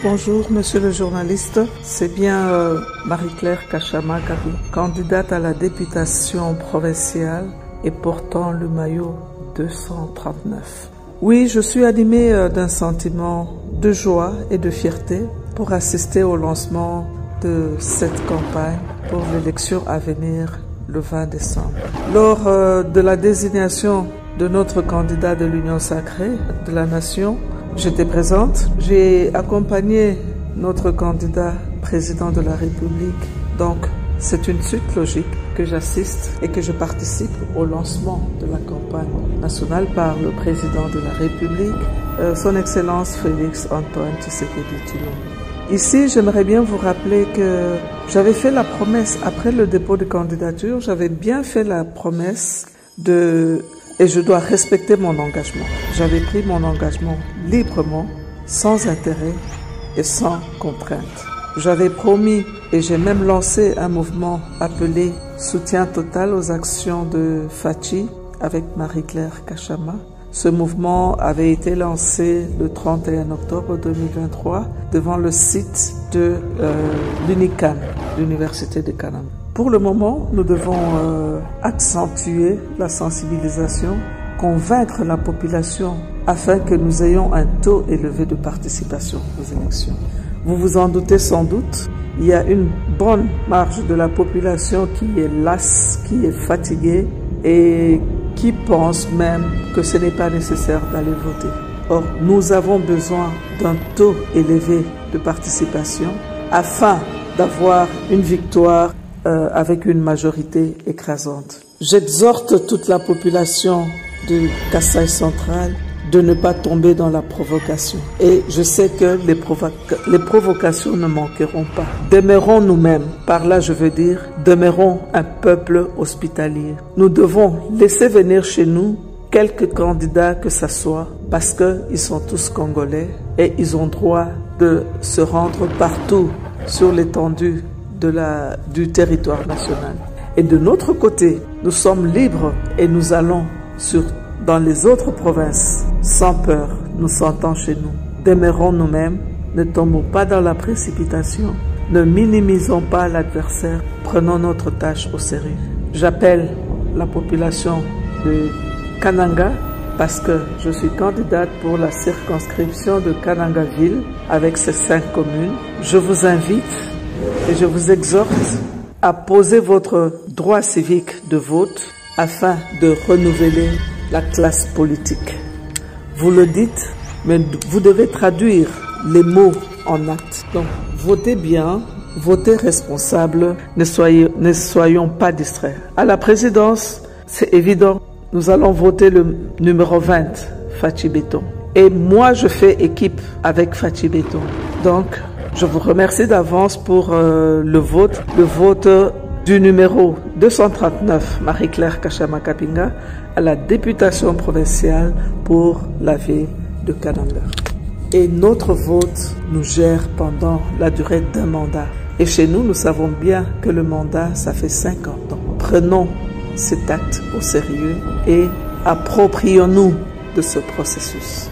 Bonjour, monsieur le journaliste. C'est bien Marie-Claire Kachama Kapinga, candidate à la députation provinciale et portant le maillot 239. Oui, je suis animée d'un sentiment de joie et de fierté pour assister au lancement de cette campagne pour l'élection à venir le 20 décembre. Lors de la désignation de notre candidat de l'Union sacrée de la nation, j'étais présente. J'ai accompagné notre candidat président de la République. Donc, c'est une suite logique que j'assiste et que je participe au lancement de la campagne nationale par le président de la République, son Excellence Félix Antoine Tshisekedi Tshilombo. Ici, j'aimerais bien vous rappeler que j'avais fait la promesse, après le dépôt de candidature, j'avais bien fait la promesse et je dois respecter mon engagement. J'avais pris mon engagement librement, sans intérêt et sans contrainte. J'avais promis et j'ai même lancé un mouvement appelé Soutien total aux actions de Fachi avec Marie-Claire Kachama. Ce mouvement avait été lancé le 31 octobre 2023 devant le site de l'UNICAN, l'Université de Kananga. Pour le moment, nous devons accentuer la sensibilisation, convaincre la population afin que nous ayons un taux élevé de participation aux élections. Vous vous en doutez sans doute, il y a une bonne marge de la population qui est lasse, qui est fatiguée et qui pense même que ce n'est pas nécessaire d'aller voter. Or, nous avons besoin d'un taux élevé de participation afin d'avoir une victoire avec une majorité écrasante. J'exhorte toute la population de Kasaï central de ne pas tomber dans la provocation. Et je sais que les provocations ne manqueront pas. Demeurons nous-mêmes. Par là, je veux dire, demeurons un peuple hospitalier. Nous devons laisser venir chez nous quelques candidats que ce soit, parce qu'ils sont tous congolais et ils ont droit de se rendre partout sur l'étendue du territoire national. Et de notre côté, nous sommes libres et nous allons dans les autres provinces sans peur, nous sentons chez nous. Demeurons nous-mêmes, ne tombons pas dans la précipitation, ne minimisons pas l'adversaire, prenons notre tâche au sérieux. J'appelle la population de Kananga parce que je suis candidate pour la circonscription de Kananga-Ville avec ses 5 communes. Je vous invite et je vous exhorte à poser votre droit civique de vote afin de renouveler la classe politique. Vous le dites, mais vous devez traduire les mots en actes. Donc, votez bien, votez responsable, ne soyons pas distraits. À la présidence, c'est évident, nous allons voter le numéro 20, Fachi Béton. Et moi, je fais équipe avec Fachi Béton. Donc, je vous remercie d'avance pour le vote du numéro 239, Marie-Claire Kachama Kapinga, à la députation provinciale pour la ville de Kananga. Et notre vote nous gère pendant la durée d'un mandat. Et chez nous, nous savons bien que le mandat, ça fait 50 ans. Prenons cet acte au sérieux et approprions-nous de ce processus.